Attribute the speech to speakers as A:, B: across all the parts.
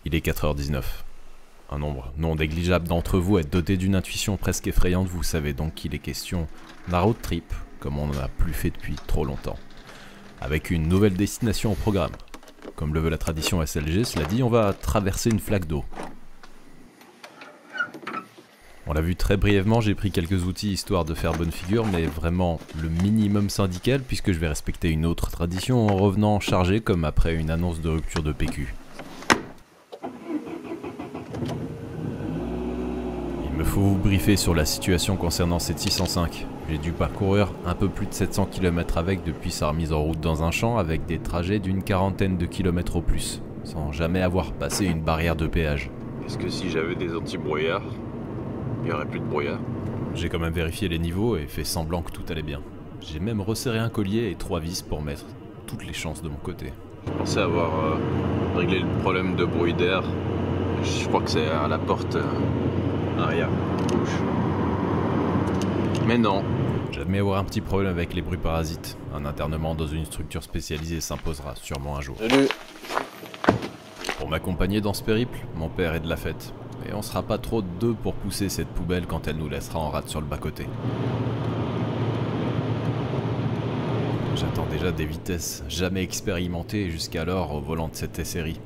A: Il est 4h19. Un nombre non négligeable d'entre vous est doté d'une intuition presque effrayante, vous savez donc qu'il est question d'un road trip, comme on n'en a plus fait depuis trop longtemps. Avec une nouvelle destination au programme. Comme le veut la tradition SLG, cela dit, on va traverser une flaque d'eau. On l'a vu très brièvement, j'ai pris quelques outils histoire de faire bonne figure, mais vraiment le minimum syndical puisque je vais respecter une autre tradition en revenant chargé comme après une annonce de rupture de PQ. Il me faut vous briefer sur la situation concernant cette 605. J'ai dû parcourir un peu plus de 700 km avec depuis sa remise en route dans un champ avec des trajets d'une quarantaine de kilomètres au plus, sans jamais avoir passé une barrière de péage.
B: Est-ce que si j'avais des anti-brouillards, il n'y aurait plus de brouillard?
A: J'ai quand même vérifié les niveaux et fait semblant que tout allait bien. J'ai même resserré un collier et 3 vis pour mettre toutes les chances de mon côté.
B: Je pensais avoir réglé le problème de bruit d'air. Je crois que c'est à la porte arrière gauche. Mais non.
A: J'admets avoir un petit problème avec les bruits parasites. Un internement dans une structure spécialisée s'imposera sûrement un jour.
B: Salut.
A: Pour m'accompagner dans ce périple, mon père est de la fête. Et on sera pas trop deux pour pousser cette poubelle quand elle nous laissera en rade sur le bas-côté. J'attends déjà des vitesses jamais expérimentées jusqu'alors au volant de cette SRI.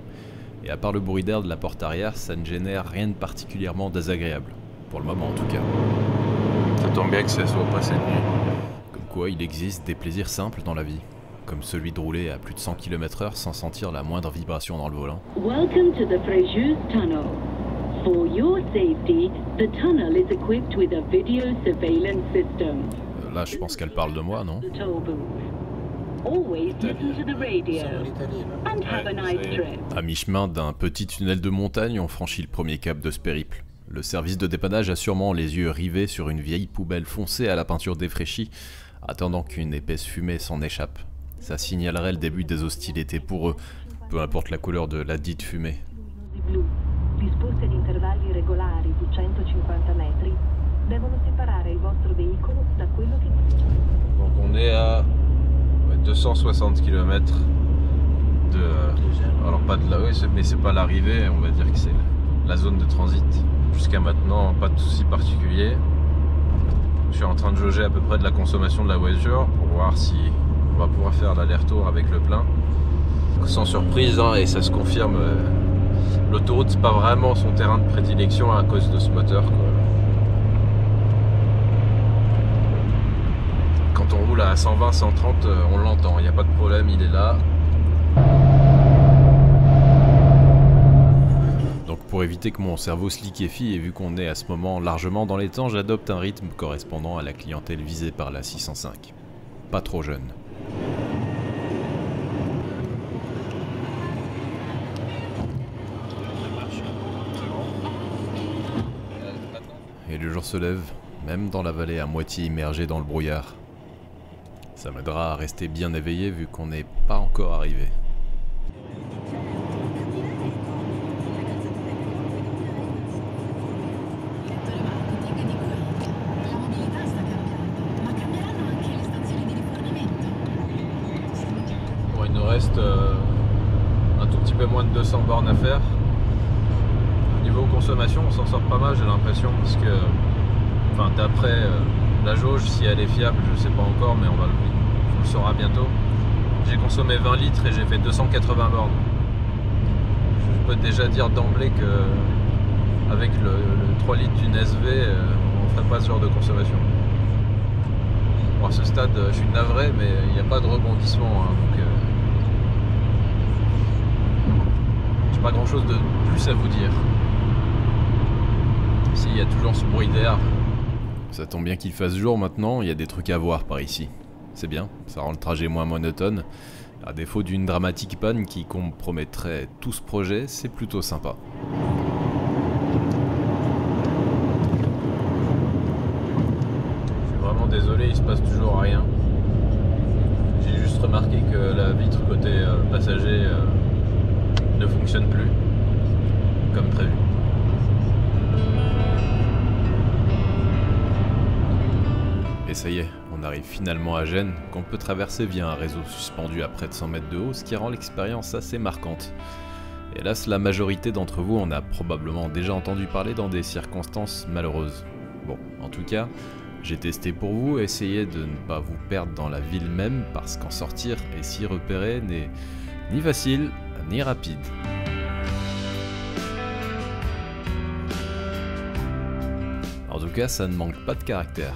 A: Et à part le bruit d'air de la porte arrière, ça ne génère rien de particulièrement désagréable. Pour le moment en tout cas.
B: Ça tombe bien que ça soit pas cette nuit.
A: Comme quoi il existe des plaisirs simples dans la vie. Comme celui de rouler à plus de 100 km/h sans sentir la moindre vibration dans le volant.
C: Welcome to the Frejus Tunnel. For your safety, the tunnel is equipped with a video surveillance system.
A: Là, je pense qu'elle parle de moi, non?
C: The toll booth. Always listen to the radio and have a nice trip.
A: À mi-chemin d'un petit tunnel de montagne, on franchit le premier cap de ce périple. Le service de dépannage a sûrement les yeux rivés sur une vieille poubelle foncée à la peinture défraîchie, attendant qu'une épaisse fumée s'en échappe. Ça signalerait le début des hostilités pour eux, peu importe la couleur de la dite fumée.
D: Disposti ad intervalli regolari di 150 metri, devono separare il vostro veicolo da quello che...
B: Donc on est à 260 km de... Alors pas de là, oui, mais c'est pas l'arrivée, on va dire que c'est la zone de transit. Jusqu'à maintenant, pas de soucis particuliers. Je suis en train de jauger à peu près de la consommation de la voiture pour voir si on va pouvoir faire l'aller-retour avec le plein. Sans surprise, hein, et ça se confirme, l'autoroute c'est pas vraiment son terrain de prédilection à cause de ce moteur, quoi. Quand on roule à 120, 130, on l'entend, il n'y a pas de problème, il est là.
A: Donc pour éviter que mon cerveau se liquéfie et vu qu'on est à ce moment largement dans les temps, j'adopte un rythme correspondant à la clientèle visée par la 605. Pas trop jeune. Et le jour se lève, même dans la vallée à moitié immergée dans le brouillard. Ça m'aidera à rester bien éveillé vu qu'on n'est pas encore arrivé.
B: Bon, il nous reste un tout petit peu moins de 200 bornes à faire. Niveau consommation, on s'en sort pas mal, j'ai l'impression, parce que, enfin, d'après la jauge, si elle est fiable, je sais pas encore, mais on le saura bientôt. J'ai consommé 20 litres et j'ai fait 280 bornes. Je peux déjà dire d'emblée que, avec le 3 litres d'une SV, on ferait pas ce genre de consommation. Bon, à ce stade, je suis navré, mais il n'y a pas de rebondissement, hein, donc j'ai pas grand chose de plus à vous dire. Il y a toujours ce bruit d'air.
A: Ça tombe bien qu'il fasse jour maintenant, il y a des trucs à voir par ici. C'est bien, ça rend le trajet moins monotone. À défaut d'une dramatique panne qui compromettrait tout ce projet, c'est plutôt sympa.
B: Je suis vraiment désolé, il se passe toujours rien. J'ai juste remarqué que la vitre côté passager ne fonctionne plus comme prévu.
A: Et ça y est, on arrive finalement à Gênes, qu'on peut traverser via un réseau suspendu à près de 100 mètres de haut, ce qui rend l'expérience assez marquante. Hélas, la majorité d'entre vous en a probablement déjà entendu parler dans des circonstances malheureuses. Bon, en tout cas, j'ai testé pour vous, essayez de ne pas vous perdre dans la ville même, parce qu'en sortir et s'y repérer n'est ni facile, ni rapide. En tout cas, ça ne manque pas de caractère.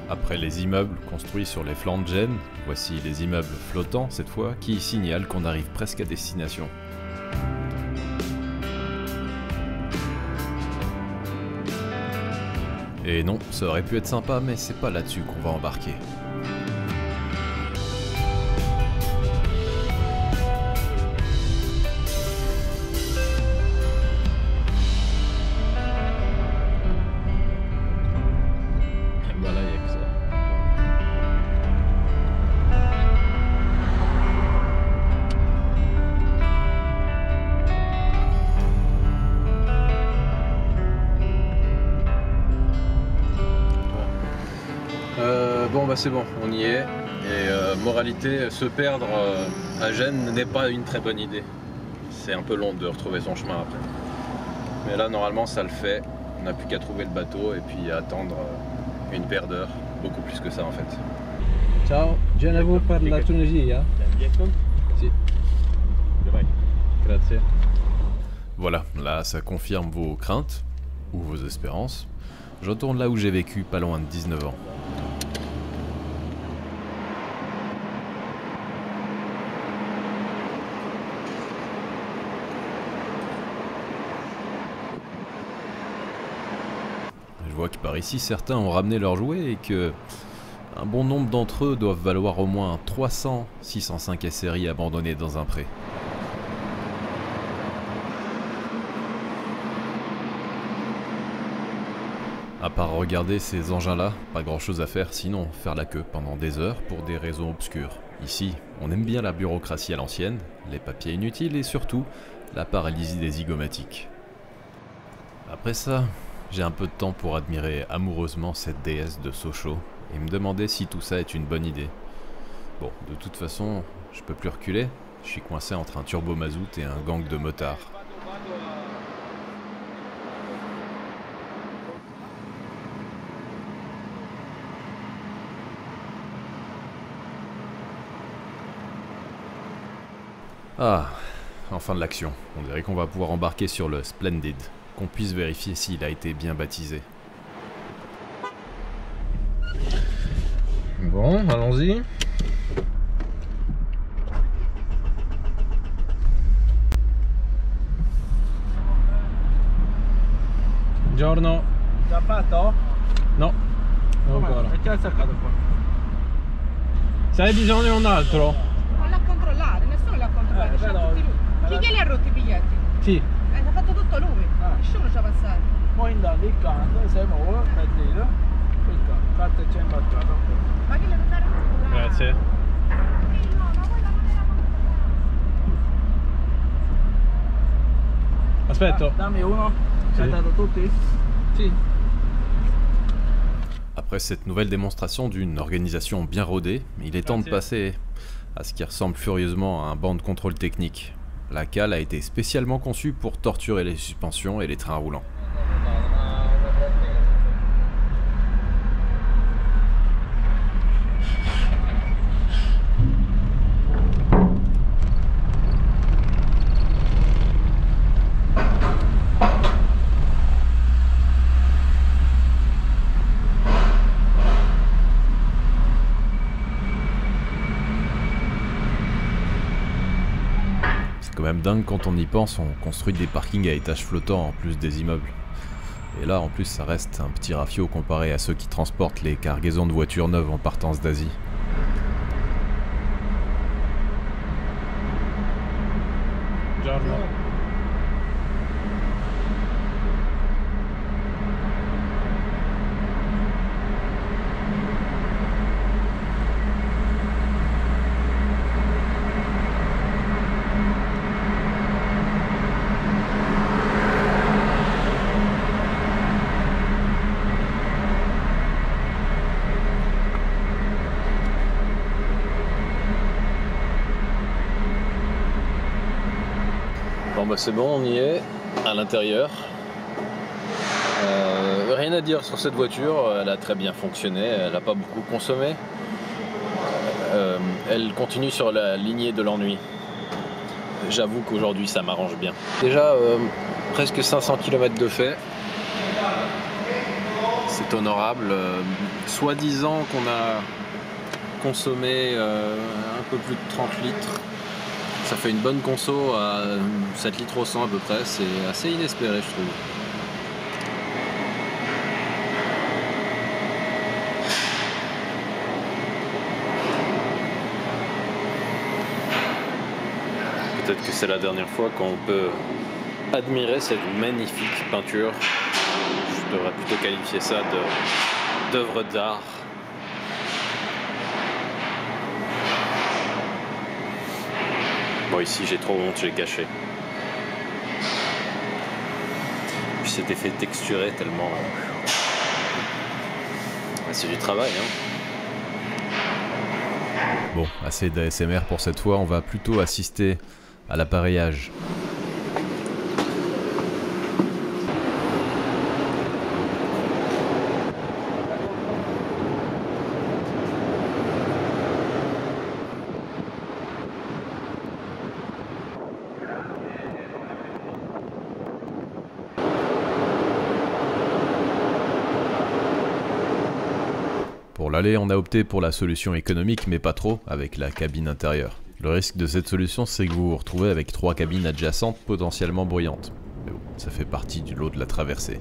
A: Après les immeubles construits sur les flancs de Gênes, voici les immeubles flottants cette fois, qui signalent qu'on arrive presque à destination. Et non, ça aurait pu être sympa, mais c'est pas là-dessus qu'on va embarquer.
B: Voilà, il y a que ça. Bon bah c'est bon, on y est. Et moralité, se perdre à Gênes n'est pas une très bonne idée. C'est un peu long de retrouver son chemin après. Mais là normalement ça le fait. On n'a plus qu'à trouver le bateau et puis attendre une paire d'heures. Beaucoup plus que ça en fait.
E: Ciao, Genevo per la Tunisie, hein? Si. Grazie.
A: Voilà, là ça confirme vos craintes, ou vos espérances. Je retourne là où j'ai vécu pas loin de 19 ans. Je vois que par ici certains ont ramené leurs jouets et que un bon nombre d'entre eux doivent valoir au moins 300-605 SRI abandonnés dans un pré. À part regarder ces engins-là, pas grand-chose à faire sinon faire la queue pendant des heures pour des raisons obscures. Ici, on aime bien la bureaucratie à l'ancienne, les papiers inutiles et surtout la paralysie des zygomatiques. Après ça, j'ai un peu de temps pour admirer amoureusement cette déesse de Sochaux et me demander si tout ça est une bonne idée. Bon, de toute façon, je peux plus reculer, je suis coincé entre un turbo mazout et un gang de motards. Ah, enfin de l'action. On dirait qu'on va pouvoir embarquer sur le Splendid, qu'on puisse vérifier s'il a été bien baptisé.
E: Bon, allons-y. Buongiorno.
F: Già fatto?
E: No, non ancora.
F: E chi ha attaccato qua?
E: Se hai bisogno di un altro?
G: Non l'ha controllato, nessuno l'ha controllato, ci ha
F: però-
G: tutti lui. Chi
F: però-
G: glieli ha rotti i biglietti?
E: Sì.
G: L'ha fatto tutto lui,
F: Ah.
G: nessuno ci ha passato.
F: Poi intanto il canto, si muove, per dire, il carta c'è imbarcato.
G: Ma che le dare un
E: Grazie.
G: No, ma quella non era
E: Aspetto.
F: Dammi uno, ci hai
E: Sì.
F: dato tutti?
E: Sì.
A: Après cette nouvelle démonstration d'une organisation bien rodée, il est temps de passer à ce qui ressemble furieusement à un banc de contrôle technique. La cale a été spécialement conçue pour torturer les suspensions et les trains roulants. C'est quand même dingue quand on y pense, on construit des parkings à étages flottants en plus des immeubles. Et là en plus ça reste un petit rafio comparé à ceux qui transportent les cargaisons de voitures neuves en partance d'Asie.
E: Buongiorno.
B: Bon bah c'est bon, on y est, à l'intérieur. Rien à dire sur cette voiture, elle a très bien fonctionné, elle n'a pas beaucoup consommé. Elle continue sur la lignée de l'ennui. J'avoue qu'aujourd'hui ça m'arrange bien. Déjà presque 500 km de fait. C'est honorable. Soi-disant qu'on a consommé un peu plus de 30 litres. Ça fait une bonne conso à 7 litres au 100 à peu près. C'est assez inespéré, je trouve. Peut-être que c'est la dernière fois qu'on peut admirer cette magnifique peinture. Je devrais plutôt qualifier ça d'œuvre d'art. Bon, ici j'ai trop honte, j'ai caché. Puis cet effet texturé tellement... C'est du travail, hein.
A: Bon, assez d'ASMR pour cette fois, on va plutôt assister à l'appareillage. Pour l'aller, on a opté pour la solution économique, mais pas trop, avec la cabine intérieure. Le risque de cette solution, c'est que vous vous retrouvez avec 3 cabines adjacentes potentiellement bruyantes. Mais bon, ça fait partie du lot de la traversée.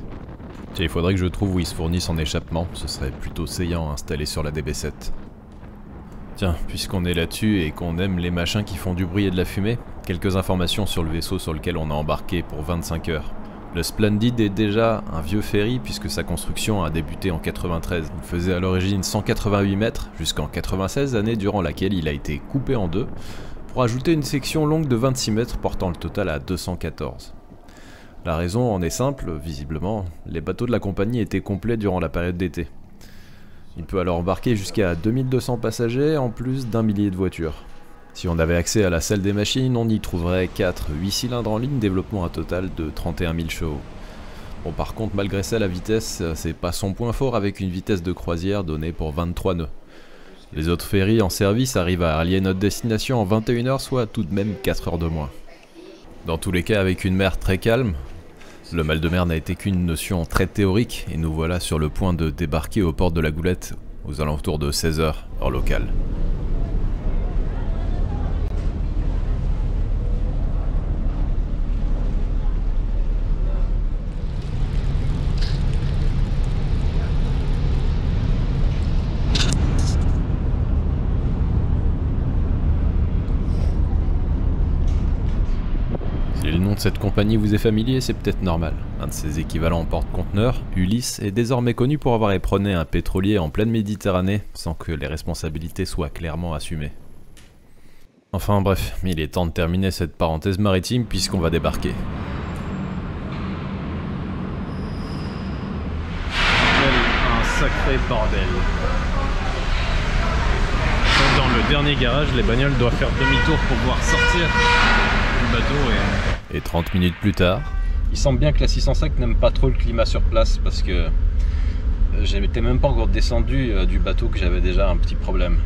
A: Tiens, il faudrait que je trouve où ils se fournissent en échappement, ce serait plutôt saillant installé sur la DB7. Tiens, puisqu'on est là-dessus et qu'on aime les machins qui font du bruit et de la fumée, quelques informations sur le vaisseau sur lequel on a embarqué pour 25 heures. Le Splendid est déjà un vieux ferry puisque sa construction a débuté en 93. Il faisait à l'origine 188 mètres jusqu'en 96, année durant laquelle il a été coupé en deux pour ajouter une section longue de 26 mètres portant le total à 214. La raison en est simple, visiblement, les bateaux de la compagnie étaient complets durant la période d'été. Il peut alors embarquer jusqu'à 2200 passagers en plus d'1 millier de voitures. Si on avait accès à la salle des machines, on y trouverait 4 8 cylindres en ligne développant un total de 31 000 chevaux. Bon, par contre, malgré ça, la vitesse, c'est pas son point fort avec une vitesse de croisière donnée pour 23 nœuds. Les autres ferries en service arrivent à rallier notre destination en 21 heures, soit tout de même 4 heures de moins. Dans tous les cas, avec une mer très calme, le mal de mer n'a été qu'une notion très théorique et nous voilà sur le point de débarquer au port de la Goulette aux alentours de 16 h, heure locale. Si le nom de cette compagnie vous est familier, c'est peut-être normal. Un de ses équivalents en porte-conteneurs, Ulysse, est désormais connu pour avoir éperonné un pétrolier en pleine Méditerranée sans que les responsabilités soient clairement assumées. Enfin bref, il est temps de terminer cette parenthèse maritime puisqu'on va débarquer.
B: Un sacré bordel. Dans le dernier garage, les bagnoles doivent faire demi-tour pour pouvoir sortir du bateau
A: Et 30 minutes plus tard...
B: Il semble bien que la 605 n'aime pas trop le climat sur place parce que j'étais même pas encore descendu du bateau que j'avais déjà un petit problème.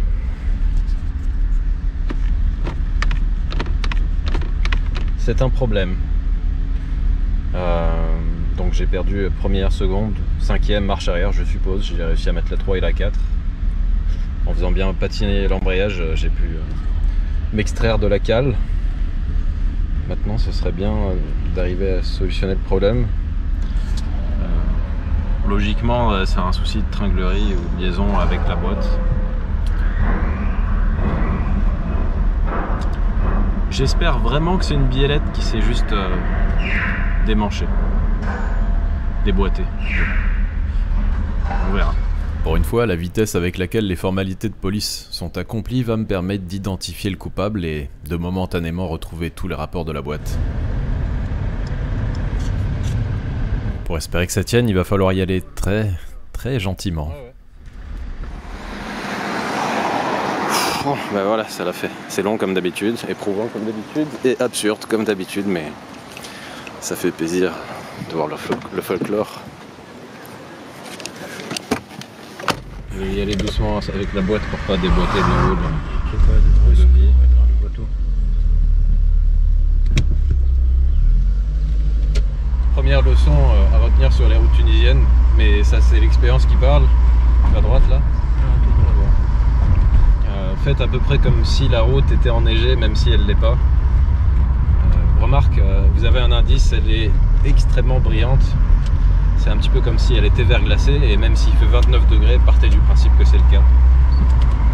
B: C'est un problème. Donc j'ai perdu première, seconde, cinquième, marche arrière je suppose. J'ai réussi à mettre la 3 et la 4. En faisant bien patiner l'embrayage, j'ai pu m'extraire de la cale. Maintenant, ce serait bien d'arriver à solutionner le problème. Logiquement, c'est un souci de tringlerie ou de liaison avec la boîte. J'espère vraiment que c'est une biellette qui s'est juste démanchée, déboîtée. On verra.
A: Pour une fois, la vitesse avec laquelle les formalités de police sont accomplies va me permettre d'identifier le coupable et de momentanément retrouver tous les rapports de la boîte. Pour espérer que ça tienne, il va falloir y aller très gentiment.
B: Bon, ben voilà, ça l'a fait. C'est long comme d'habitude, éprouvant comme d'habitude et absurde comme d'habitude, mais Ça fait plaisir de voir le folklore. Je vais y aller doucement avec la boîte pour pas déboîter le haut. Première leçon à retenir sur les routes tunisiennes, mais ça c'est l'expérience qui parle. À droite là. Faites à peu près comme si la route était enneigée, même si elle l'est pas. Remarque, vous avez un indice, elle est extrêmement brillante. C'est un petit peu comme si elle était verglacée, et même s'il fait 29 degrés, partez du principe que c'est le cas.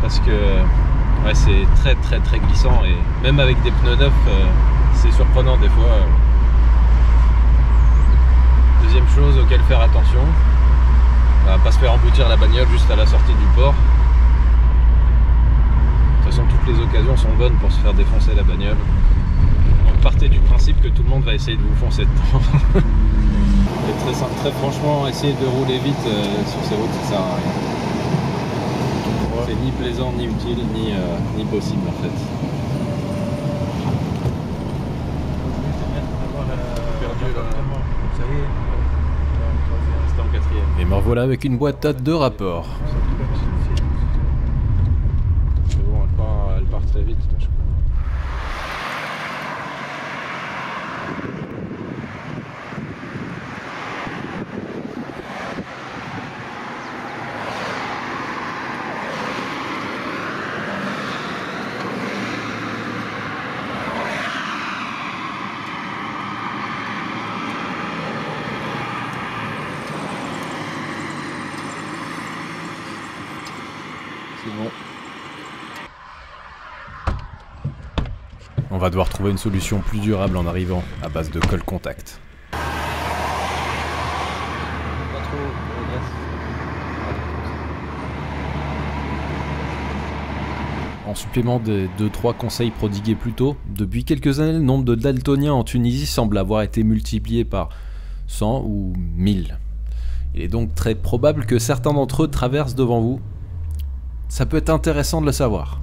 B: Parce que ouais, c'est très glissant, et même avec des pneus neufs, c'est surprenant des fois. Deuxième chose auquel faire attention, pas se faire emboutir la bagnole juste à la sortie du port. De toute façon, toutes les occasions sont bonnes pour se faire défoncer la bagnole. Donc partez du principe que tout le monde va essayer de vous foncer dedans. Et très franchement, essayer de rouler vite sur ces routes, ça sert à rien. C'est ni plaisant, ni utile, ni possible en fait. Perdu là. Ça y est. C'était en quatrième.
A: Et me revoilà avec une boîte à 2 rapports.
B: C'est bon, elle part très vite, je crois. Bon.
A: On va devoir trouver une solution plus durable en arrivant à base de colle contact.
B: Pas trop,
A: En supplément des 2-3 conseils prodigués plus tôt, depuis quelques années, le nombre de daltoniens en Tunisie semble avoir été multiplié par 100 ou 1000. Il est donc très probable que certains d'entre eux traversent devant vous. Ça peut être intéressant de le savoir.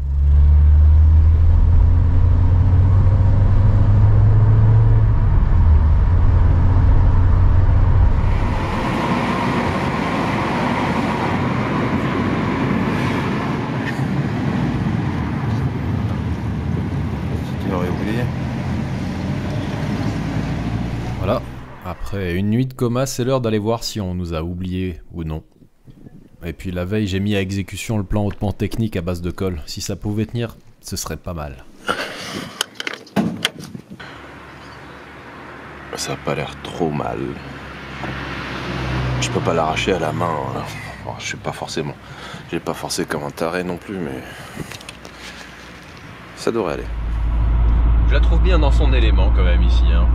B: Tu l'aurais oublié.
A: Voilà, après une nuit de coma, c'est l'heure d'aller voir si on nous a oubliés ou non. Et puis la veille, j'ai mis à exécution le plan hautement technique à base de colle. Si ça pouvait tenir, ce serait pas mal.
B: Ça a pas l'air trop mal. Je peux pas l'arracher à la main. Bon, je suis pas forcément. J'ai pas forcé comme un taré non plus, mais ça devrait aller. Je la trouve bien dans son élément quand même ici. Hein.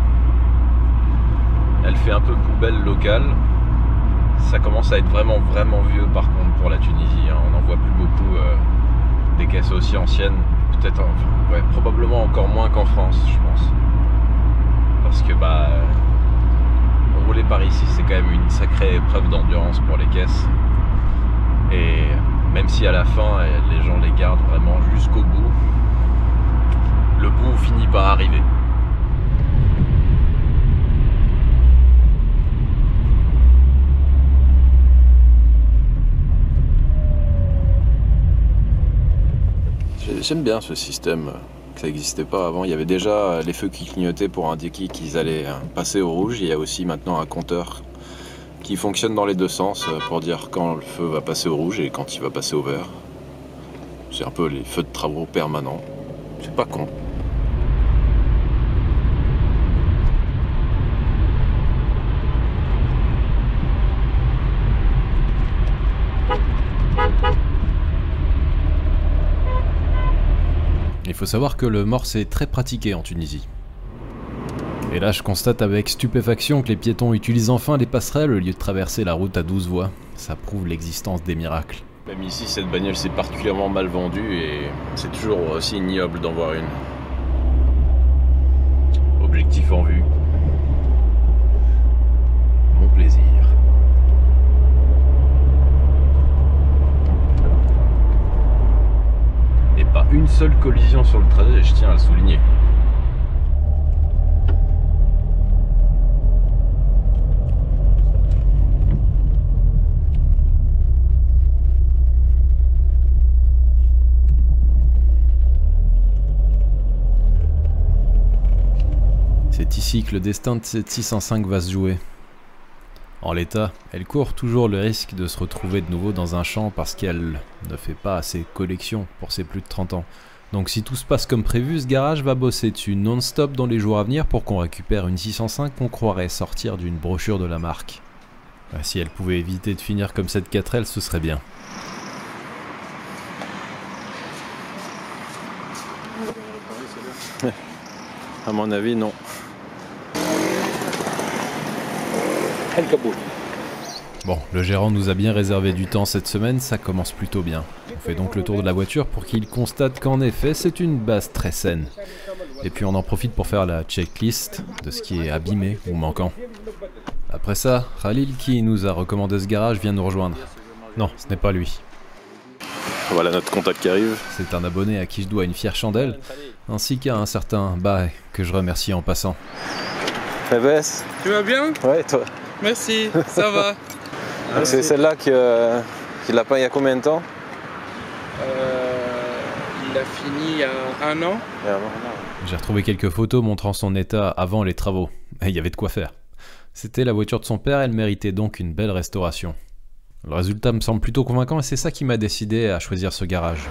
B: Elle fait un peu poubelle locale. Ça commence à être vraiment vieux par contre pour la Tunisie, hein. On n'en voit plus beaucoup des caisses aussi anciennes, peut-être, enfin, ouais, probablement encore moins qu'en France je pense. Parce que rouler par ici c'est quand même une sacrée épreuve d'endurance pour les caisses. Et même si à la fin les gens les gardent vraiment jusqu'au bout, le bout finit par arriver. J'aime bien ce système, ça n'existait pas avant. Il y avait déjà les feux qui clignotaient pour indiquer qu'ils allaient passer au rouge. Il y a aussi maintenant un compteur qui fonctionne dans les deux sens pour dire quand le feu va passer au rouge et quand il va passer au vert. C'est un peu les feux de travaux permanents. C'est pas con.
A: Il faut savoir que le morse est très pratiqué en Tunisie. Et là, je constate avec stupéfaction que les piétons utilisent enfin les passerelles au lieu de traverser la route à 12 voies. Ça prouve l'existence des miracles.
B: Même ici, cette bagnole s'est particulièrement mal vendue et c'est toujours aussi ignoble d'en voir une. Objectif en vue. Mon plaisir. Et pas une seule collision sur le trajet, je tiens à le souligner.
A: c'est ici que le destin de cette 605 va se jouer. En l'état, elle court toujours le risque de se retrouver de nouveau dans un champ parce qu'elle ne fait pas assez collection pour ses plus de 30 ans. Donc si tout se passe comme prévu, ce garage va bosser dessus non-stop dans les jours à venir pour qu'on récupère une 605 qu'on croirait sortir d'une brochure de la marque. Si elle pouvait éviter de finir comme cette 4L, ce serait bien.
B: À mon avis, non.
A: Bon, le gérant nous a bien réservé du temps cette semaine, ça commence plutôt bien. On fait donc le tour de la voiture pour qu'il constate qu'en effet c'est une base très saine. Et puis on en profite pour faire la checklist de ce qui est abîmé ou manquant. Après ça, Khalil qui nous a recommandé ce garage vient nous rejoindre. Non, ce n'est pas lui.
B: Voilà notre contact qui arrive.
A: C'est un abonné à qui je dois une fière chandelle, ainsi qu'à un certain Bae que je remercie en passant.
B: Bess.
H: Tu vas bien?
B: Ouais, toi.
H: Merci, ça va.
B: C'est celle-là qu'il a peint il y a combien de temps?
H: Il a fini il y a un an.
A: J'ai retrouvé quelques photos montrant son état avant les travaux. Et il y avait de quoi faire. C'était la voiture de son père, elle méritait donc une belle restauration. Le résultat me semble plutôt convaincant et c'est ça qui m'a décidé à choisir ce garage.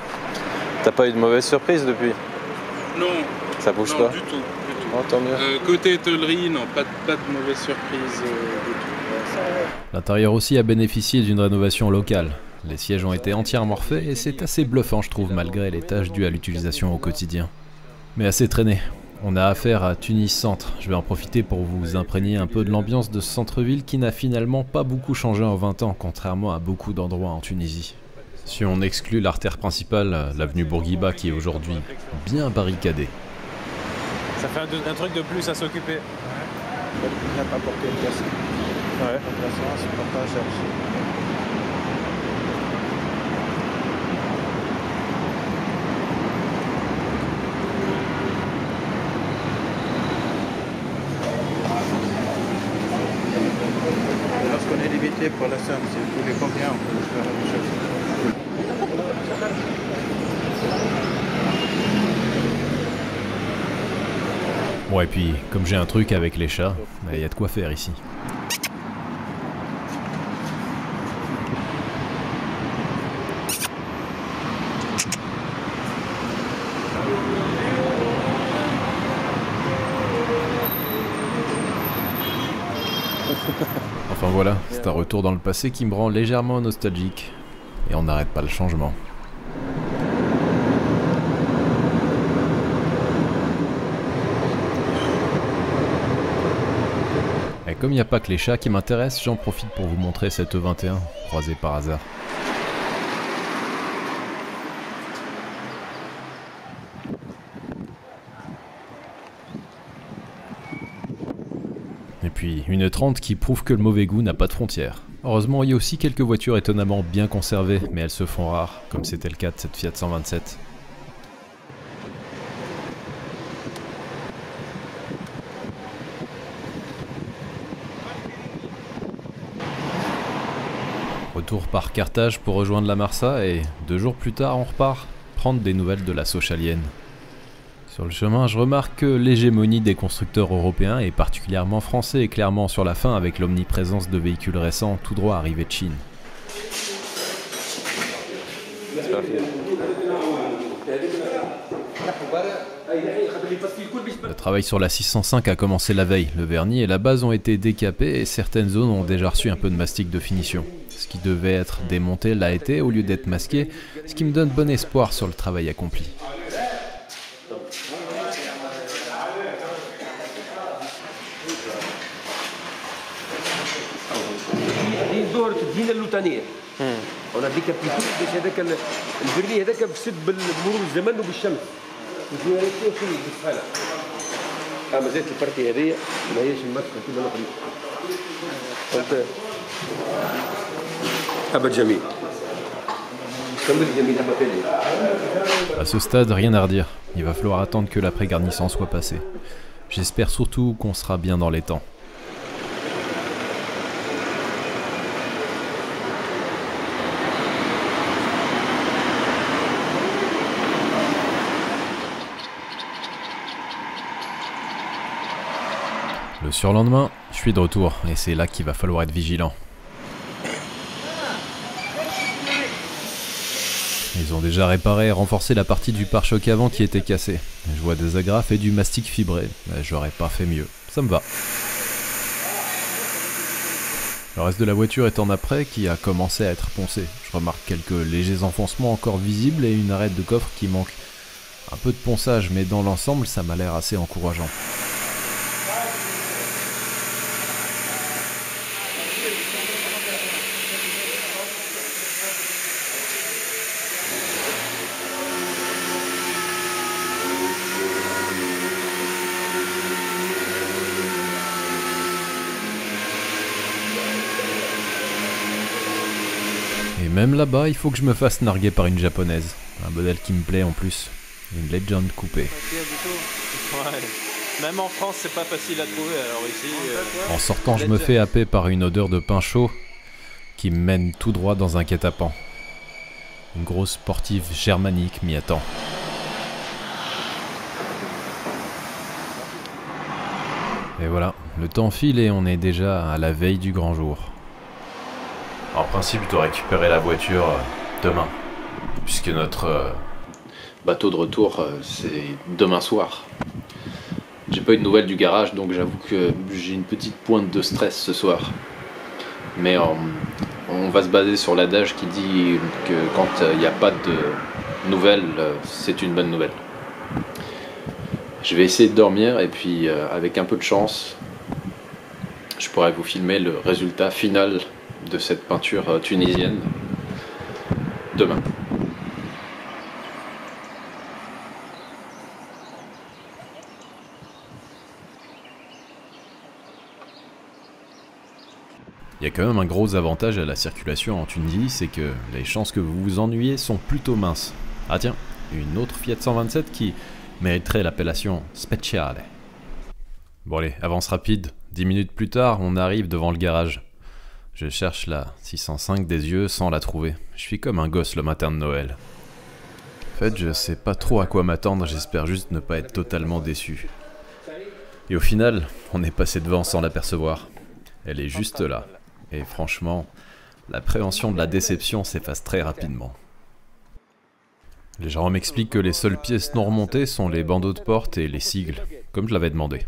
B: T'as pas eu de mauvaise surprise depuis?
H: Non.
B: Ça bouge
H: non,
B: pas?
H: du tout.
B: Oh, tant mieux.
H: Côté étellerie, non, pas de mauvaise surprise du tout.
A: L'intérieur aussi a bénéficié d'une rénovation locale. Les sièges ont été entièrement refaits et c'est assez bluffant je trouve malgré les tâches dues à l'utilisation au quotidien. Mais assez traîné. On a affaire à Tunis Centre. Je vais en profiter pour vous imprégner un peu de l'ambiance de ce centre-ville qui n'a finalement pas beaucoup changé en 20 ans, contrairement à beaucoup d'endroits en Tunisie. Si on exclut l'artère principale, l'avenue Bourguiba qui est aujourd'hui bien barricadée.
B: Ça fait un truc de plus à s'occuper.
F: Il n'a pas porté une casse.
B: Ouais.
F: C'est pas chercher. Lorsqu'on est limité pour la somme, c'est tous les combien on peut faire la même chose.
A: Bon et puis, comme j'ai un truc avec les chats, il y a de quoi faire ici. Enfin voilà, c'est un retour dans le passé qui me rend légèrement nostalgique. Et on n'arrête pas le changement. Et comme il n'y a pas que les chats qui m'intéressent, j'en profite pour vous montrer cette E21, croisée par hasard. Et puis une E30 qui prouve que le mauvais goût n'a pas de frontières. Heureusement, il y a aussi quelques voitures étonnamment bien conservées, mais elles se font rares, comme c'était le cas de cette Fiat 127. Retour par Carthage pour rejoindre la Marsa et 2 jours plus tard on repart prendre des nouvelles de la Sochalienne. Sur le chemin je remarque que l'hégémonie des constructeurs européens et particulièrement français est clairement sur la fin avec l'omniprésence de véhicules récents tout droit arrivés de Chine. Le travail sur la 605 a commencé la veille, le vernis et la base ont été décapés et certaines zones ont déjà reçu un peu de mastic de finition. Ce qui devait être démonté l'a été au lieu d'être masqué, ce qui me donne bon espoir sur le travail accompli.
I: On a décapité باش هذاك البرني هذاك بسد بمرور الزمن وبالشمس. وفي في بالصحه. مازالت البارتي هذه ما هيش ماسكه كيما الاخرين. قلت ابد جميل. كمل جميل ابد جميل.
A: À ce stade, rien à redire. Il va falloir attendre que l'après-garnissant soit passé. J'espère surtout qu'on sera bien dans les temps. Le surlendemain, je suis de retour et c'est là qu'il va falloir être vigilant. Ils ont déjà réparé et renforcé la partie du pare-choc avant qui était cassée. Je vois des agrafes et du mastic fibré. J'aurais pas fait mieux. Ça me va. Le reste de la voiture est en après qui a commencé à être poncé. Je remarque quelques légers enfoncements encore visibles et une arête de coffre qui manque un peu de ponçage, mais dans l'ensemble, ça m'a l'air assez encourageant. Et même là-bas, il faut que je me fasse narguer par une japonaise. Un modèle qui me plaît en plus. Une Legend coupée.
B: Ouais. Même en France, c'est pas facile à trouver, alors ici...
A: En sortant, je me fais happer par une odeur de pain chaud qui me mène tout droit dans un guet-apens. Une grosse sportive germanique m'y attend. Et voilà, le temps file et on est déjà à la veille du grand jour. En principe, je dois récupérer la voiture demain, puisque notre bateau de retour, c'est demain soir. J'ai pas eu de nouvelles du garage, donc j'avoue que j'ai une petite pointe de stress ce soir. Mais on va se baser sur l'adage qui dit que quand il n'y a pas de nouvelles, c'est une bonne nouvelle. Je vais essayer de dormir et puis avec un peu de chance, je pourrais vous filmer le résultat final de cette peinture tunisienne demain. Il y a quand même un gros avantage à la circulation en Tunisie, c'est que les chances que vous vous ennuyez sont plutôt minces. Ah tiens, une autre Fiat 127 qui mériterait l'appellation Speciale. Bon allez, avance rapide. 10 minutes plus tard, on arrive devant le garage. Je cherche la 605 des yeux sans la trouver. Je suis comme un gosse le matin de Noël. En fait, je sais pas trop à quoi m'attendre, j'espère juste ne pas être totalement déçu. Et au final, on est passé devant sans l'apercevoir. Elle est juste là. Et franchement, l'appréhension de la déception s'efface très rapidement. Les gens m'expliquent que les seules pièces non remontées sont les bandeaux de porte et les sigles, comme je l'avais demandé.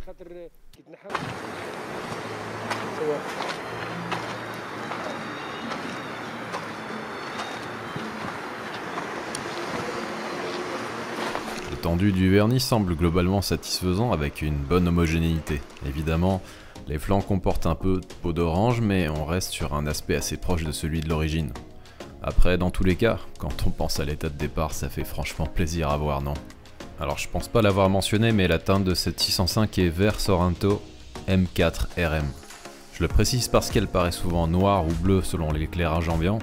A: L'étendue du vernis semble globalement satisfaisant avec une bonne homogénéité. Évidemment, les flancs comportent un peu de peau d'orange, mais on reste sur un aspect assez proche de celui de l'origine. Après, dans tous les cas, quand on pense à l'état de départ, ça fait franchement plaisir à voir, non? Alors je pense pas l'avoir mentionné, mais la teinte de cette 605 est vert Sorrento M4 RM. Je le précise parce qu'elle paraît souvent noire ou bleue selon l'éclairage ambiant,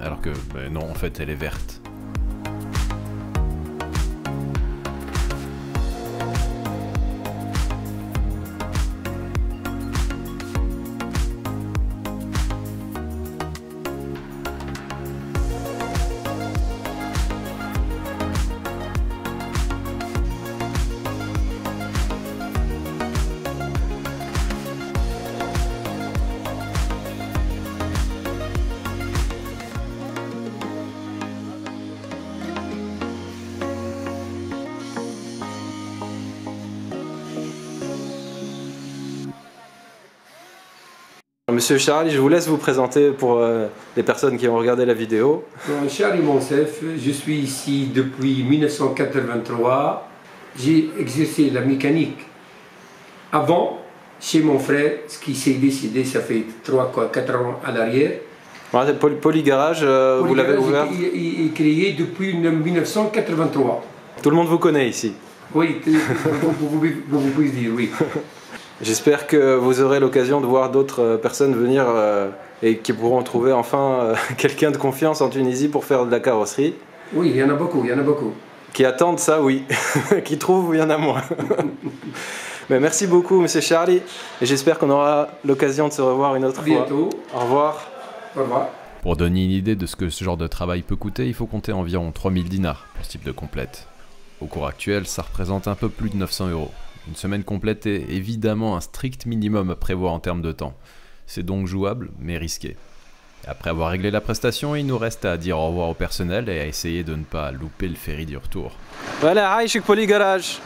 A: alors que non, en fait elle est verte.
J: Monsieur Charlie, je vous laisse vous présenter pour les personnes qui ont regardé la vidéo.
I: Charlie Monsef, je suis ici depuis 1983. J'ai exercé la mécanique avant chez mon frère, ce qui s'est décidé, ça fait 3-4 ans à l'arrière.
J: Ouais, Polygarage, vous l'avez ouvert?
I: Il est créé depuis 1983.
J: Tout le monde vous connaît ici?
I: Oui, vous pouvez dire, oui.
J: J'espère que vous aurez l'occasion de voir d'autres personnes venir et qui pourront trouver enfin quelqu'un de confiance en Tunisie pour faire de la carrosserie.
I: Oui, il y en a beaucoup, il y en a beaucoup.
J: Qui attendent ça, oui. Qui trouvent, il y en a moins. Mais merci beaucoup, monsieur Charlie. Et j'espère qu'on aura l'occasion de se revoir une autre fois.
I: Bientôt.
J: Au revoir.
I: Au revoir.
A: Pour donner une idée de ce que ce genre de travail peut coûter, il faut compter environ 3000 dinars pour ce type de complète. Au cours actuel, ça représente un peu plus de 900 €. Une semaine complète est évidemment un strict minimum à prévoir en termes de temps. C'est donc jouable, mais risqué. Et après avoir réglé la prestation, il nous reste à dire au revoir au personnel et à essayer de ne pas louper le ferry du retour.
J: Voilà, عايشك Poly Garage.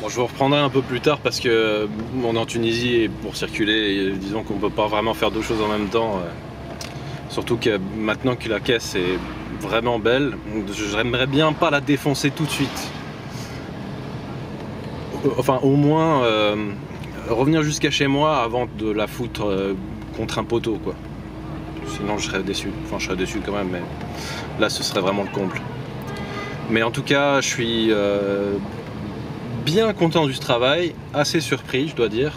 J: Bon, je vous reprendrai un peu plus tard parce que on est en Tunisie et pour circuler, disons qu'on peut pas vraiment faire deux choses en même temps. Surtout que maintenant que la caisse est vraiment belle, j'aimerais bien pas la défoncer tout de suite. Enfin, au moins revenir jusqu'à chez moi avant de la foutre contre un poteau, quoi. Sinon, je serais déçu. Enfin, je serais déçu quand même, mais là, ce serait vraiment le comble. Mais en tout cas, je suis bien content du travail, assez surpris, je dois dire,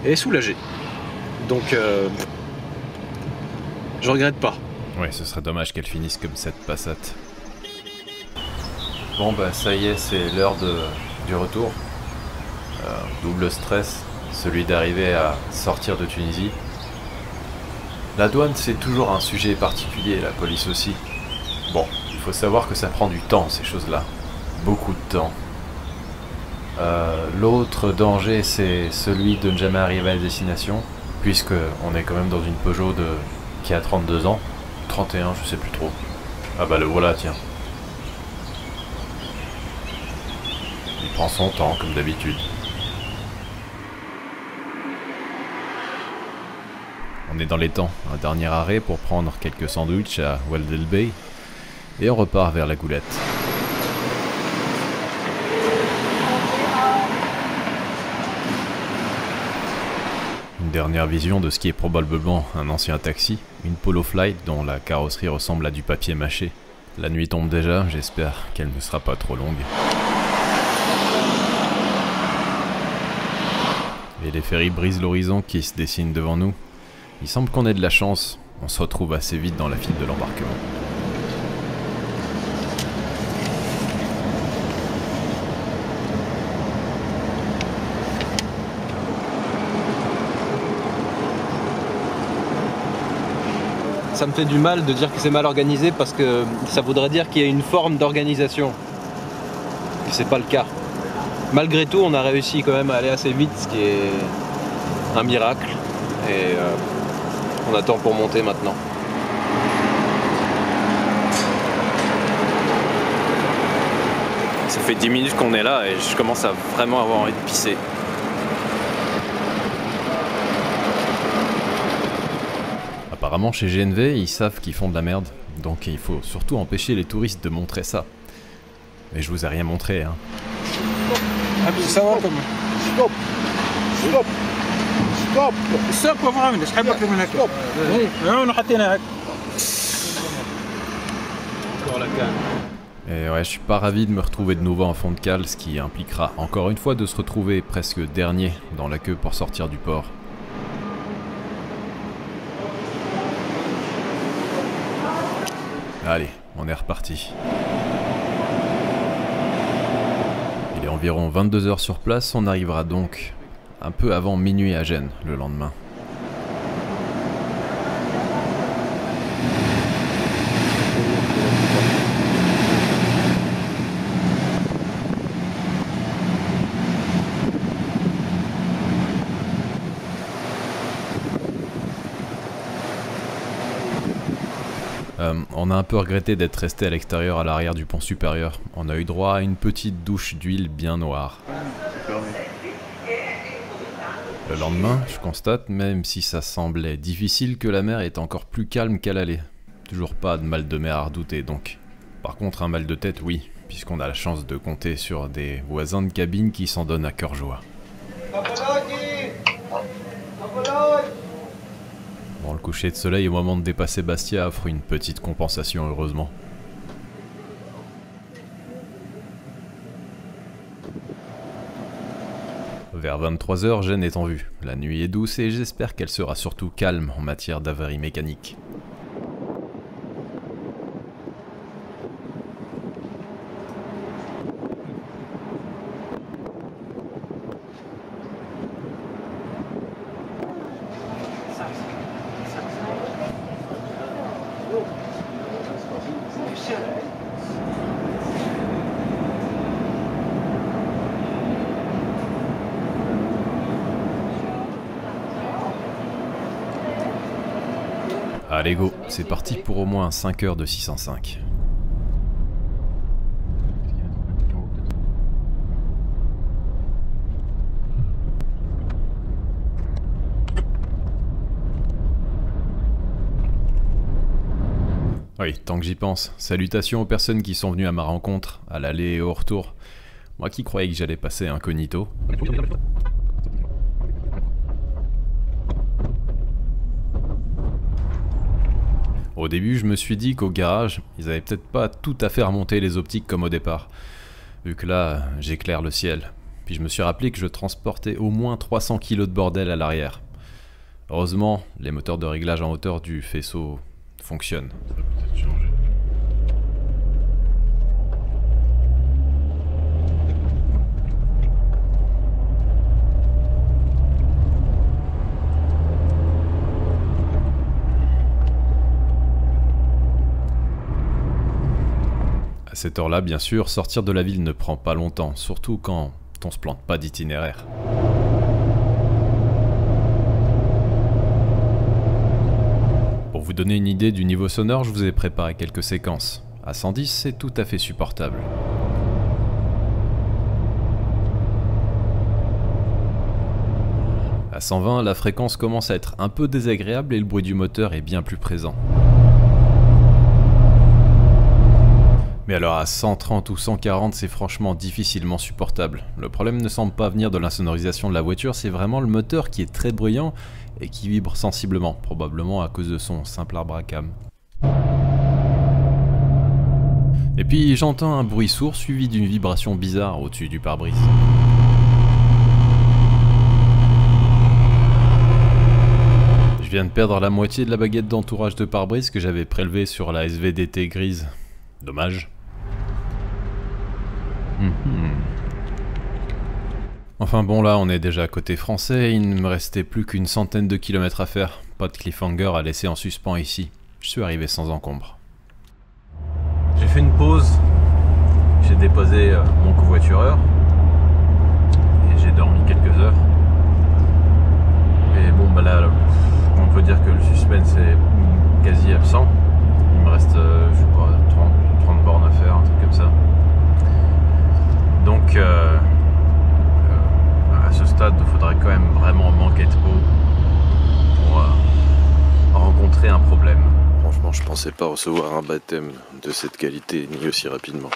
J: et soulagé. Donc, je regrette pas.
A: Ouais, ce serait dommage qu'elle finisse comme cette Passat. Bon bah ça y est, c'est l'heure du retour. Double stress, celui d'arriver à sortir de Tunisie. La douane c'est toujours un sujet particulier, la police aussi. Bon, il faut savoir que ça prend du temps ces choses-là. Beaucoup de temps. L'autre danger c'est celui de ne jamais arriver à destination, puisque on est quand même dans une Peugeot qui a 32 ans. 31, je sais plus trop. Ah bah le voilà, tiens. Il prend son temps, comme d'habitude. On est dans les temps. Un dernier arrêt pour prendre quelques sandwichs à Waldel Bay. Et on repart vers la Goulette. Une dernière vision de ce qui est probablement un ancien taxi, une Polo Flight dont la carrosserie ressemble à du papier mâché. La nuit tombe déjà, j'espère qu'elle ne sera pas trop longue. Et les ferries brisent l'horizon qui se dessine devant nous. Il semble qu'on ait de la chance, on se retrouve assez vite dans la file de l'embarquement.
J: Ça me fait du mal de dire que c'est mal organisé parce que ça voudrait dire qu'il y a une forme d'organisation. Et c'est pas le cas. Malgré tout, on a réussi quand même à aller assez vite, ce qui est un miracle. Et on attend pour monter maintenant. Ça fait 10 minutes qu'on est là et je commence à vraiment avoir envie de pisser.
A: Apparemment chez GNV, ils savent qu'ils font de la merde, donc il faut surtout empêcher les touristes de montrer ça. Mais je vous ai rien montré, hein.
F: Stop! Stop! Stop! Stop! فهمني ايش حاب اكثر من هيك. هون حطينا هيك.
A: Et ouais, je suis pas ravi de me retrouver de nouveau en fond de cale, ce qui impliquera encore une fois de se retrouver presque dernier dans la queue pour sortir du port. Allez, on est reparti. Il est environ 22h sur place, on arrivera donc un peu avant minuit à Gênes le lendemain. On a un peu regretté d'être resté à l'extérieur à l'arrière du pont supérieur. On a eu droit à une petite douche d'huile bien noire. Le lendemain, je constate, même si ça semblait difficile, que la mer est encore plus calme qu'à l'aller. Toujours pas de mal de mer à redouter donc. Par contre, un mal de tête, oui, puisqu'on a la chance de compter sur des voisins de cabine qui s'en donnent à cœur joie. Bon, le coucher de soleil au moment de dépasser Bastia offre une petite compensation, heureusement. Vers 23h, Gênes est en vue. La nuit est douce et j'espère qu'elle sera surtout calme en matière d'avarie mécanique. Allez go, c'est parti pour au moins 5 heures de 605. Oui, tant que j'y pense, salutations aux personnes qui sont venues à ma rencontre, à l'aller et au retour. Moi qui croyais que j'allais passer incognito. Au début, je me suis dit qu'au garage, ils avaient peut-être pas tout à fait remonté les optiques comme au départ. Vu que là, j'éclaire le ciel. Puis je me suis rappelé que je transportais au moins 300 kg de bordel à l'arrière. Heureusement, les moteurs de réglage en hauteur du faisceau fonctionnent. Ça peut peut-être changer. À cette heure-là, bien sûr, sortir de la ville ne prend pas longtemps, surtout quand on se plante pas d'itinéraire. Pour vous donner une idée du niveau sonore, je vous ai préparé quelques séquences. À 110, c'est tout à fait supportable. À 120, la fréquence commence à être un peu désagréable et le bruit du moteur est bien plus présent. Mais alors à 130 ou 140, c'est franchement difficilement supportable. Le problème ne semble pas venir de l'insonorisation de la voiture, c'est vraiment le moteur qui est très bruyant et qui vibre sensiblement, probablement à cause de son simple arbre à cam. Et puis j'entends un bruit sourd suivi d'une vibration bizarre au-dessus du pare-brise. Je viens de perdre la moitié de la baguette d'entourage de pare-brise que j'avais prélevée sur la SVDT grise. Dommage. Enfin bon, là on est déjà côté français, il ne me restait plus qu'une centaine de kilomètres à faire. Pas de cliffhanger à laisser en suspens ici. Je suis arrivé sans encombre. J'ai fait une pause, j'ai déposé mon covoitureur et j'ai dormi quelques heures. Et bon bah là, on peut dire que le suspense est quasi absent. Il me reste, je sais pas, 30 bornes à faire, un truc comme ça. Donc à ce stade, il faudrait quand même vraiment manquer de peau pour rencontrer un problème.
J: Franchement, je pensais pas recevoir un baptême de cette qualité ni aussi rapidement.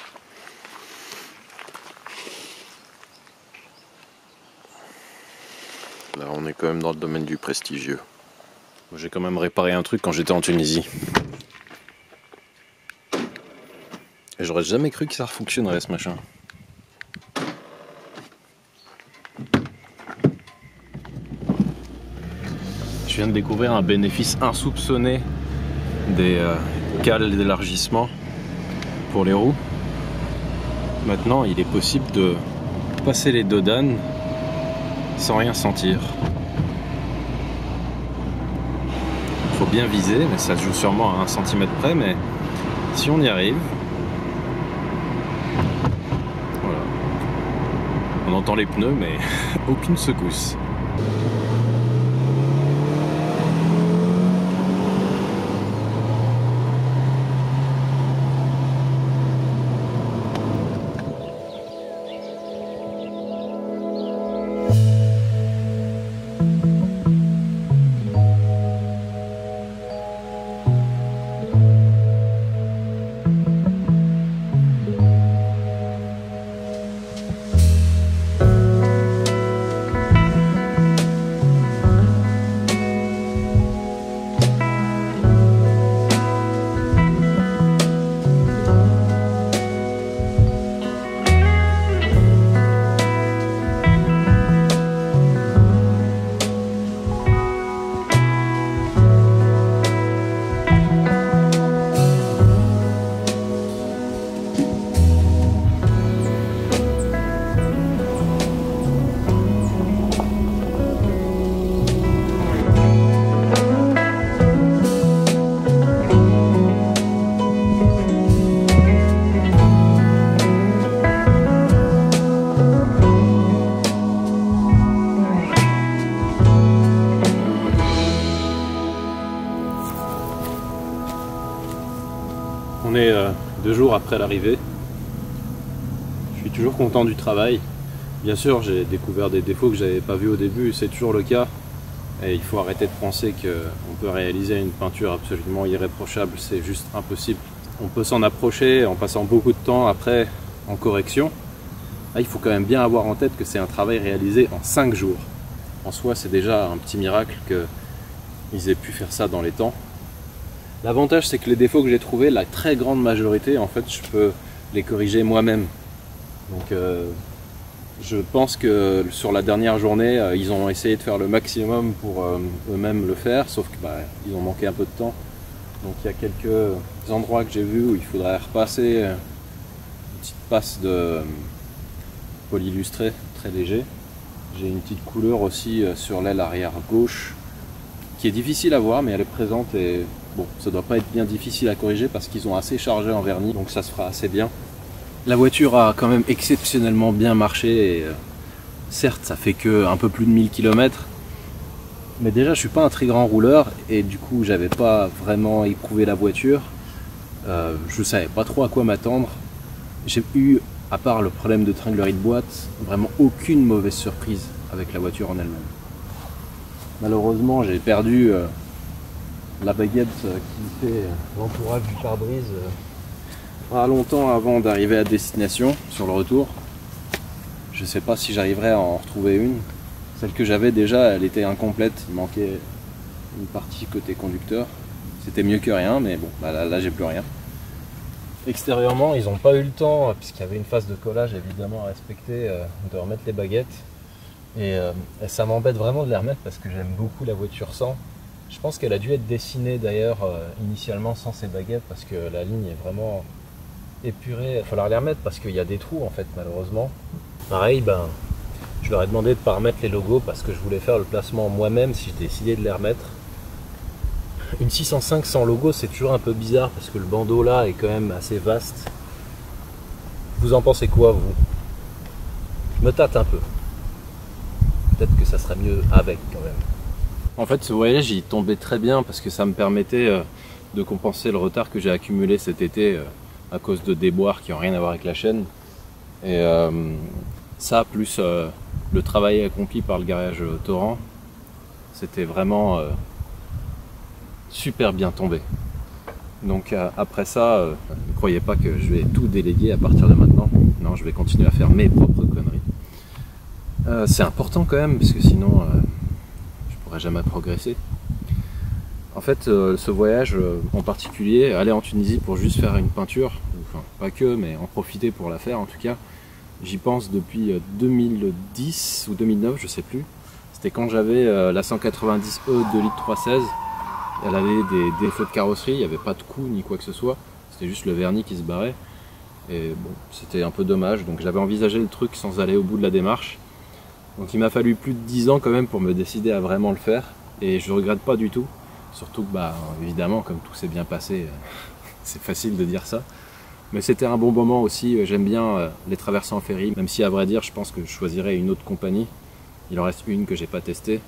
J: Là, on est quand même dans le domaine du prestigieux. J'ai quand même réparé un truc quand j'étais en Tunisie. Et j'aurais jamais cru que ça fonctionnerait ce machin. Je viens de découvrir un bénéfice insoupçonné des cales d'élargissement pour les roues. Maintenant, il est possible de passer les dodanes sans rien sentir. Il faut bien viser, mais ça se joue sûrement à 1 cm près, mais si on y arrive, voilà. On entend les pneus, mais aucune secousse. On est 2 jours après l'arrivée. Je suis toujours content du travail. Bien sûr, j'ai découvert des défauts que j'avais pas vus au début, c'est toujours le cas. Et il faut arrêter de penser qu'on peut réaliser une peinture absolument irréprochable, c'est juste impossible. On peut s'en approcher en passant beaucoup de temps après en correction. Là, il faut quand même bien avoir en tête que c'est un travail réalisé en 5 jours. En soi, c'est déjà un petit miracle qu'ils aient pu faire ça dans les temps. L'avantage, c'est que les défauts que j'ai trouvés, la très grande majorité, en fait, je peux les corriger moi-même. Donc, je pense que sur la dernière journée, ils ont essayé de faire le maximum pour eux-mêmes le faire, sauf qu'ils ont manqué un peu de temps. Donc, il y a quelques endroits que j'ai vus où il faudrait repasser une petite passe de polylustré très léger. J'ai une petite couleur aussi sur l'aile arrière gauche qui est difficile à voir, mais elle est présente et bon, ça doit pas être bien difficile à corriger parce qu'ils ont assez chargé en vernis, donc ça se fera assez bien. La voiture a quand même exceptionnellement bien marché et certes ça fait que un peu plus de 1000 km, mais déjà je suis pas un très grand rouleur et du coup j'avais pas vraiment éprouvé la voiture, je savais pas trop à quoi m'attendre. J'ai eu, à part le problème de tringlerie de boîte, vraiment aucune mauvaise surprise avec la voiture en elle-même. Malheureusement, j'ai perdu la baguette qui fait l'entourage du pare-brise pas longtemps avant d'arriver à destination sur le retour. Je sais pas si j'arriverai à en retrouver une. Celle que j'avais déjà, elle était incomplète, il manquait une partie côté conducteur. C'était mieux que rien, mais bon, là j'ai plus rien. Extérieurement, ils n'ont pas eu le temps, puisqu'il y avait une phase de collage évidemment à respecter, de remettre les baguettes. Et ça m'embête vraiment de les remettre parce que j'aime beaucoup la voiture sans. Je pense qu'elle a dû être dessinée d'ailleurs initialement sans ces baguettes parce que la ligne est vraiment épurée. Il va falloir les remettre parce qu'il y a des trous en fait malheureusement. Pareil, je leur ai demandé de ne pas remettre les logos parce que je voulais faire le placement moi-même si j'ai décidé de les remettre. Une 605 sans logo, c'est toujours un peu bizarre parce que le bandeau là est quand même assez vaste. Vous en pensez quoi, vous? Je me tâte un peu. Peut-être que ça serait mieux avec quand même. En fait, ce voyage il tombait très bien parce que ça me permettait de compenser le retard que j'ai accumulé cet été à cause de déboires qui n'ont rien à voir avec la chaîne. Et ça, plus le travail accompli par le garage Torrent, c'était vraiment super bien tombé. Donc après ça, ne croyez pas que je vais tout déléguer à partir de maintenant. Non, je vais continuer à faire mes propres conneries. C'est important quand même, parce que sinon, je pourrais jamais progresser. En fait, ce voyage en particulier, aller en Tunisie pour juste faire une peinture, enfin pas que, mais en profiter pour la faire en tout cas, j'y pense depuis 2010 ou 2009, je sais plus. C'était quand j'avais la 190E 2 litres 316. Elle avait des défauts de carrosserie, il n'y avait pas de coup ni quoi que ce soit, c'était juste le vernis qui se barrait. Et bon, c'était un peu dommage, donc j'avais envisagé le truc sans aller au bout de la démarche. Donc il m'a fallu plus de 10 ans quand même pour me décider à vraiment le faire, et je regrette pas du tout. Surtout que évidemment, comme tout s'est bien passé, c'est facile de dire ça. Mais c'était un bon moment aussi, j'aime bien les traversées en ferry, même si à vrai dire je pense que je choisirais une autre compagnie. Il en reste une que j'ai pas testée.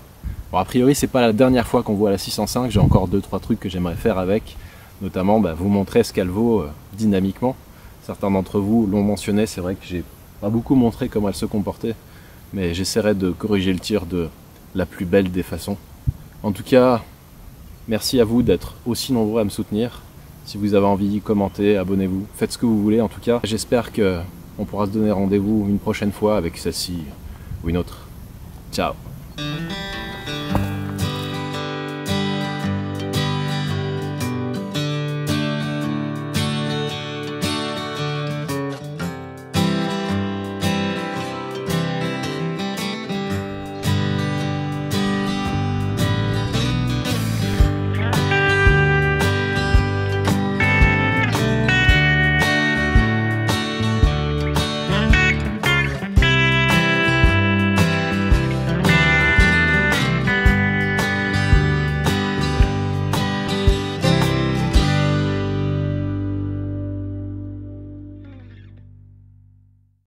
J: Bon, a priori c'est pas la dernière fois qu'on voit la 605, j'ai encore 2-3 trucs que j'aimerais faire avec, notamment vous montrer ce qu'elle vaut dynamiquement. Certains d'entre vous l'ont mentionné, c'est vrai que j'ai pas beaucoup montré comment elle se comportait, mais j'essaierai de corriger le tir de la plus belle des façons. En tout cas, merci à vous d'être aussi nombreux à me soutenir. Si vous avez envie, commentez, abonnez-vous, faites ce que vous voulez en tout cas. J'espère qu'on pourra se donner rendez-vous une prochaine fois avec celle-ci ou une autre. Ciao!